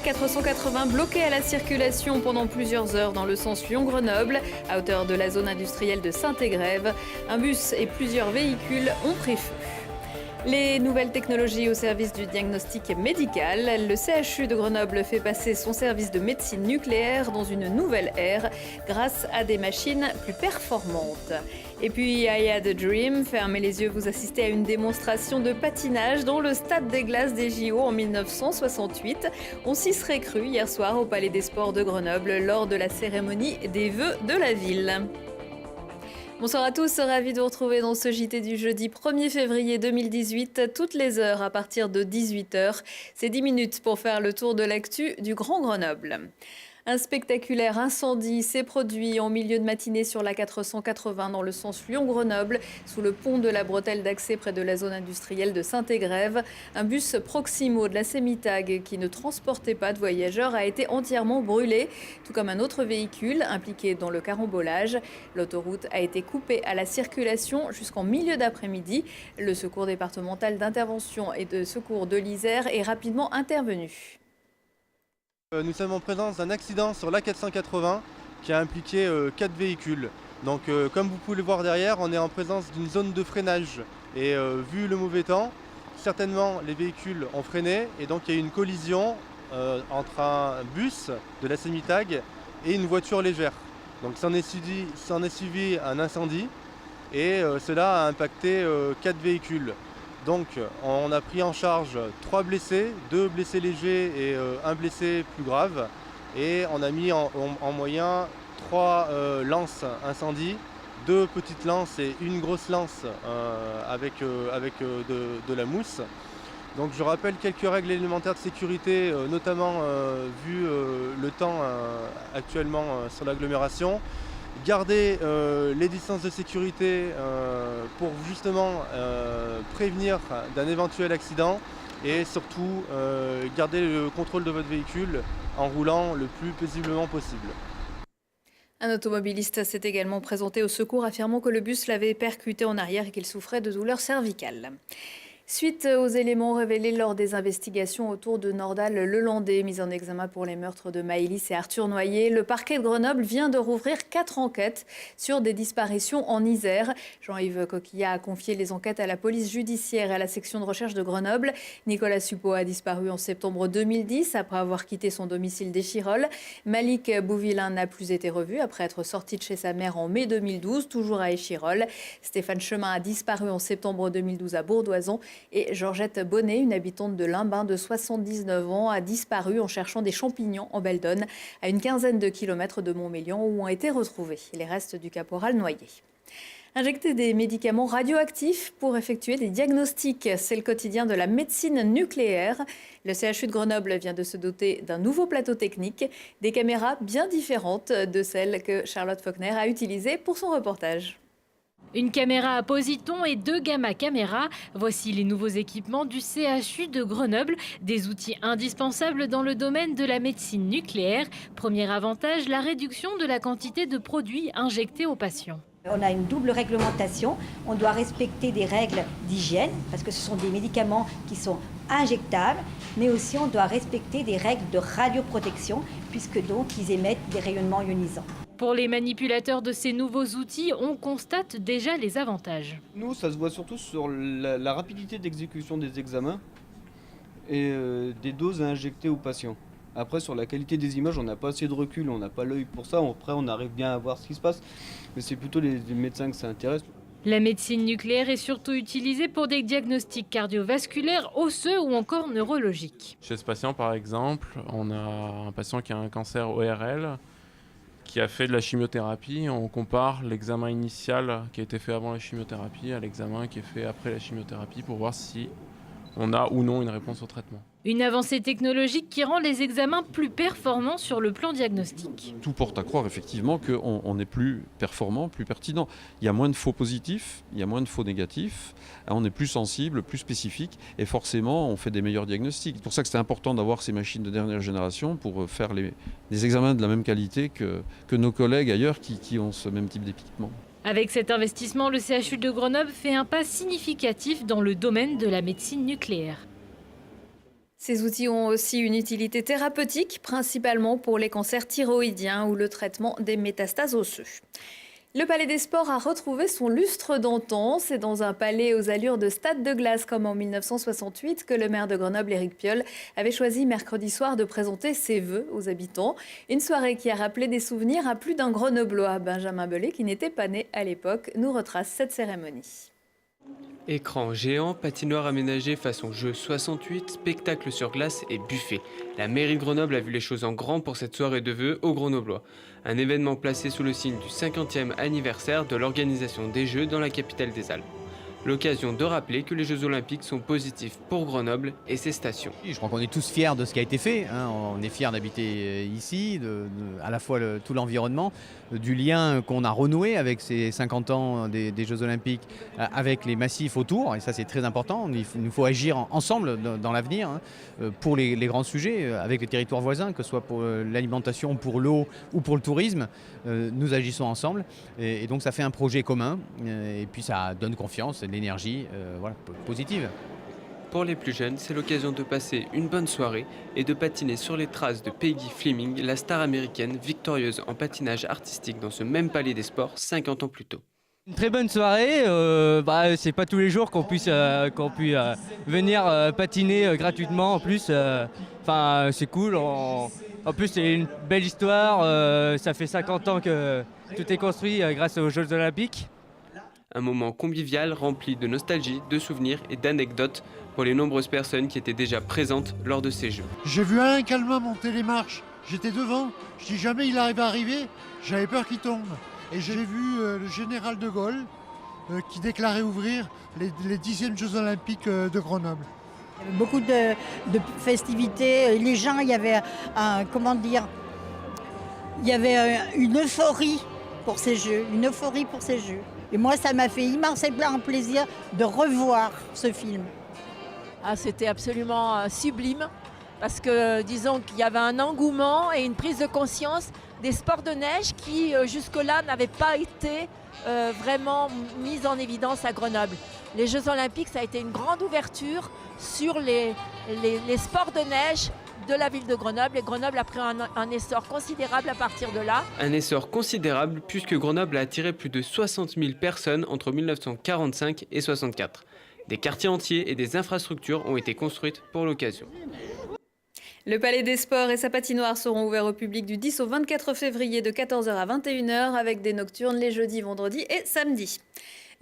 480 bloqué à la circulation pendant plusieurs heures dans le sens Lyon-Grenoble, à hauteur de la zone industrielle de Saint-Égrève. Un bus et plusieurs véhicules ont pris feu. Les nouvelles technologies au service du diagnostic médical. Le CHU de Grenoble fait passer son service de médecine nucléaire dans une nouvelle ère grâce à des machines plus performantes. Et puis I Had a Dream, fermez les yeux, vous assistez à une démonstration de patinage dans le stade des glaces des JO en 1968. On s'y serait cru hier soir au Palais des Sports de Grenoble lors de la cérémonie des vœux de la ville. Bonsoir à tous, ravi de vous retrouver dans ce JT du jeudi 1er février 2018, toutes les heures à partir de 18h. C'est 10 minutes pour faire le tour de l'actu du Grand Grenoble. Un spectaculaire incendie s'est produit en milieu de matinée sur la 480 dans le sens Lyon-Grenoble, sous le pont de la bretelle d'accès près de la zone industrielle de Saint-Égrève. Un bus Proximo de la Semitag qui ne transportait pas de voyageurs a été entièrement brûlé, tout comme un autre véhicule impliqué dans le carambolage. L'autoroute a été coupée à la circulation jusqu'en milieu d'après-midi. Le secours départemental d'intervention et de secours de l'Isère est rapidement intervenu. Nous sommes en présence d'un accident sur l'A480 qui a impliqué 4 véhicules. Donc comme vous pouvez le voir derrière, on est en présence d'une zone de freinage. Et vu le mauvais temps, certainement les véhicules ont freiné et donc il y a eu une collision entre un bus de la Semitag et une voiture légère. Donc s'en est suivi un incendie et cela a impacté 4 véhicules. Donc on a pris en charge 3 blessés, 2 blessés légers et 1 blessé plus grave. Et on a mis en moyen 3 lances incendie, 2 petites lances et une grosse lance avec de la mousse. Donc je rappelle quelques règles élémentaires de sécurité, notamment vu le temps actuellement sur l'agglomération. Garder les distances de sécurité pour justement prévenir d'un éventuel accident et surtout garder le contrôle de votre véhicule en roulant le plus paisiblement possible. Un automobiliste s'est également présenté au secours affirmant que le bus l'avait percuté en arrière et qu'il souffrait de douleurs cervicales. Suite aux éléments révélés lors des investigations autour de Nordal-Lelandais, mis en examen pour les meurtres de Maëlys et Arthur Noyer, le parquet de Grenoble vient de rouvrir 4 enquêtes sur des disparitions en Isère. Jean-Yves Coquillat a confié les enquêtes à la police judiciaire et à la section de recherche de Grenoble. Nicolas Suppot a disparu en septembre 2010 après avoir quitté son domicile d'Échirolles. Malik Bouvillain n'a plus été revu après être sorti de chez sa mère en mai 2012, toujours à Échirolles. Stéphane Chemin a disparu en septembre 2012 à Bourdoison. Et Georgette Bonnet, une habitante de Limbin de 79 ans, a disparu en cherchant des champignons en Beldonne, à une quinzaine de kilomètres de Montmélian, où ont été retrouvés les restes du caporal Noyer. Injecter des médicaments radioactifs pour effectuer des diagnostics, c'est le quotidien de la médecine nucléaire. Le CHU de Grenoble vient de se doter d'un nouveau plateau technique, des caméras bien différentes de celles que Charlotte Faulkner a utilisées pour son reportage. Une caméra à positon et 2 gamma caméras. Voici les nouveaux équipements du CHU de Grenoble, des outils indispensables dans le domaine de la médecine nucléaire. Premier avantage, la réduction de la quantité de produits injectés aux patients. On a une double réglementation, on doit respecter des règles d'hygiène parce que ce sont des médicaments qui sont injectables, mais aussi on doit respecter des règles de radioprotection puisque donc ils émettent des rayonnements ionisants. Pour les manipulateurs de ces nouveaux outils, on constate déjà les avantages. Nous, ça se voit surtout sur la rapidité d'exécution des examens et des doses à injecter aux patients. Après, sur la qualité des images, on n'a pas assez de recul, on n'a pas l'œil pour ça. Après, on arrive bien à voir ce qui se passe, mais c'est plutôt les médecins que ça intéresse. La médecine nucléaire est surtout utilisée pour des diagnostics cardiovasculaires, osseux ou encore neurologiques. Chez ce patient, par exemple, on a un patient qui a un cancer ORL, qui a fait de la chimiothérapie. On compare l'examen initial qui a été fait avant la chimiothérapie à l'examen qui est fait après la chimiothérapie pour voir si on a ou non une réponse au traitement. Une avancée technologique qui rend les examens plus performants sur le plan diagnostique. Tout porte à croire effectivement qu'on est plus performant, plus pertinent. Il y a moins de faux positifs, il y a moins de faux négatifs, on est plus sensible, plus spécifique et forcément on fait des meilleurs diagnostics. C'est pour ça que c'est important d'avoir ces machines de dernière génération pour faire des examens de la même qualité que nos collègues ailleurs qui ont ce même type d'équipement. Avec cet investissement, le CHU de Grenoble fait un pas significatif dans le domaine de la médecine nucléaire. Ces outils ont aussi une utilité thérapeutique, principalement pour les cancers thyroïdiens ou le traitement des métastases osseuses. Le Palais des Sports a retrouvé son lustre d'antan. C'est dans un palais aux allures de stade de glace comme en 1968 que le maire de Grenoble, Éric Piolle, avait choisi mercredi soir de présenter ses vœux aux habitants. Une soirée qui a rappelé des souvenirs à plus d'un Grenoblois. Benjamin Bellet, qui n'était pas né à l'époque, nous retrace cette cérémonie. Écran géant, patinoire aménagée façon jeu 68, spectacle sur glace et buffet. La mairie de Grenoble a vu les choses en grand pour cette soirée de vœux aux Grenoblois. Un événement placé sous le signe du 50e anniversaire de l'organisation des Jeux dans la capitale des Alpes. L'occasion de rappeler que les Jeux Olympiques sont positifs pour Grenoble et ses stations. Je crois qu'on est tous fiers de ce qui a été fait. On est fiers d'habiter ici, à la fois tout l'environnement, du lien qu'on a renoué avec ces 50 ans des Jeux Olympiques, avec les massifs autour. Et ça, c'est très important. Il nous faut agir ensemble dans l'avenir pour les grands sujets, avec les territoires voisins, que ce soit pour l'alimentation, pour l'eau ou pour le tourisme. Nous agissons ensemble. Et donc, ça fait un projet commun. Et puis, ça donne confiance. L'énergie positive. Pour les plus jeunes, c'est l'occasion de passer une bonne soirée et de patiner sur les traces de Peggy Fleming, la star américaine victorieuse en patinage artistique dans ce même palais des sports 50 ans plus tôt. Une très bonne soirée, c'est pas tous les jours qu'on puisse venir patiner gratuitement en plus, c'est cool, en plus c'est une belle histoire, ça fait 50 ans que tout est construit grâce aux Jeux Olympiques. Un moment convivial rempli de nostalgie, de souvenirs et d'anecdotes pour les nombreuses personnes qui étaient déjà présentes lors de ces Jeux. J'ai vu Alain Calment monter les marches, j'étais devant, je dis jamais il arrive à arriver, j'avais peur qu'il tombe. Et j'ai vu le général de Gaulle qui déclarait ouvrir les 10e Jeux Olympiques de Grenoble. Il y avait beaucoup de festivités, les gens, il y avait une euphorie pour ces Jeux, Et moi, ça m'a fait immensément plaisir de revoir ce film. C'était absolument sublime parce que disons qu'il y avait un engouement et une prise de conscience des sports de neige qui jusque-là n'avaient pas été vraiment mis en évidence à Grenoble. Les Jeux Olympiques, ça a été une grande ouverture sur les sports de neige de la ville de Grenoble et Grenoble a pris un essor considérable à partir de là. Un essor considérable puisque Grenoble a attiré plus de 60 000 personnes entre 1945 et 1964. Des quartiers entiers et des infrastructures ont été construites pour l'occasion. Le Palais des Sports et sa patinoire seront ouverts au public du 10 au 24 février de 14h à 21h avec des nocturnes les jeudis, vendredis et samedis.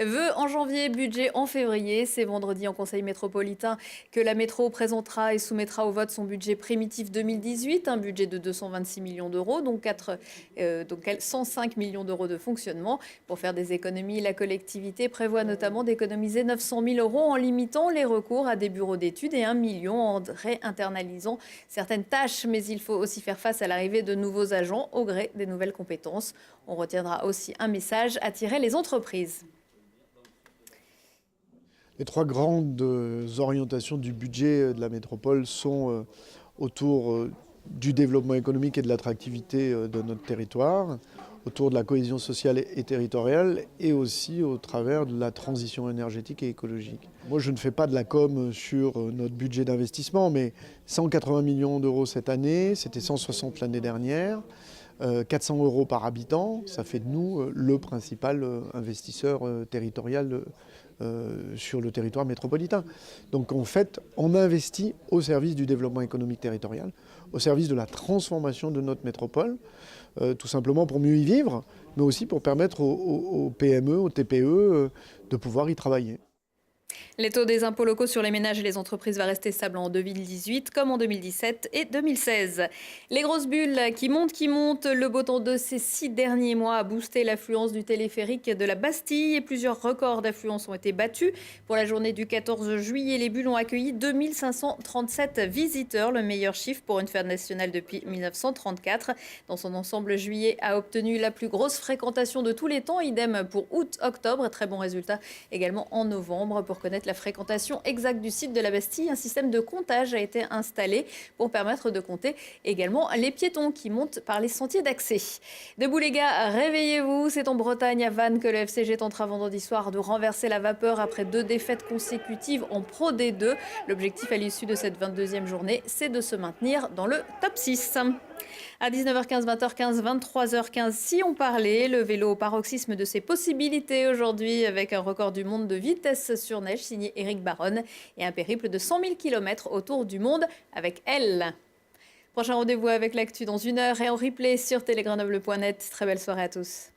Vœux en janvier, budget en février. C'est vendredi en Conseil métropolitain que la métro présentera et soumettra au vote son budget primitif 2018, un budget de 226 millions d'euros, donc 105 millions d'euros de fonctionnement. Pour faire des économies, la collectivité prévoit notamment d'économiser 900 000 euros en limitant les recours à des bureaux d'études et 1 million en réinternalisant certaines tâches. Mais il faut aussi faire face à l'arrivée de nouveaux agents au gré des nouvelles compétences. On retiendra aussi un message, attirer les entreprises. Les trois grandes orientations du budget de la métropole sont autour du développement économique et de l'attractivité de notre territoire, autour de la cohésion sociale et territoriale et aussi au travers de la transition énergétique et écologique. Moi, je ne fais pas de la com sur notre budget d'investissement, mais 180 millions d'euros cette année, c'était 160 l'année dernière. 400 euros par habitant, ça fait de nous le principal investisseur territorial sur le territoire métropolitain. Donc en fait, on investit au service du développement économique territorial, au service de la transformation de notre métropole, tout simplement pour mieux y vivre, mais aussi pour permettre aux PME, aux TPE de pouvoir y travailler. Les taux des impôts locaux sur les ménages et les entreprises va rester stable en 2018 comme en 2017 et 2016. Les grosses bulles qui montent. Le beau temps de ces 6 derniers mois a boosté l'affluence du téléphérique de la Bastille et plusieurs records d'affluence ont été battus. Pour la journée du 14 juillet, les bulles ont accueilli 2537 visiteurs, le meilleur chiffre pour une fête nationale depuis 1934. Dans son ensemble, juillet a obtenu la plus grosse fréquentation de tous les temps, idem pour août-octobre. Très bon résultat également en novembre. Pour connaître la fréquentation exacte du site de la Bastille, un système de comptage a été installé pour permettre de compter également les piétons qui montent par les sentiers d'accès. Debout les gars, réveillez-vous. C'est en Bretagne, à Vannes, que le FCG tentera vendredi soir de renverser la vapeur après 2 défaites consécutives en Pro D2. L'objectif à l'issue de cette 22e journée, c'est de se maintenir dans le top 6. À 19h15, 20h15, 23h15, si on parlait, le vélo au paroxysme de ses possibilités aujourd'hui avec un record du monde de vitesse sur neige signé Éric Baronne et un périple de 100 000 km autour du monde avec elle. Prochain rendez-vous avec l'actu dans 1 heure et en replay sur telegrenoble.net. Très belle soirée à tous.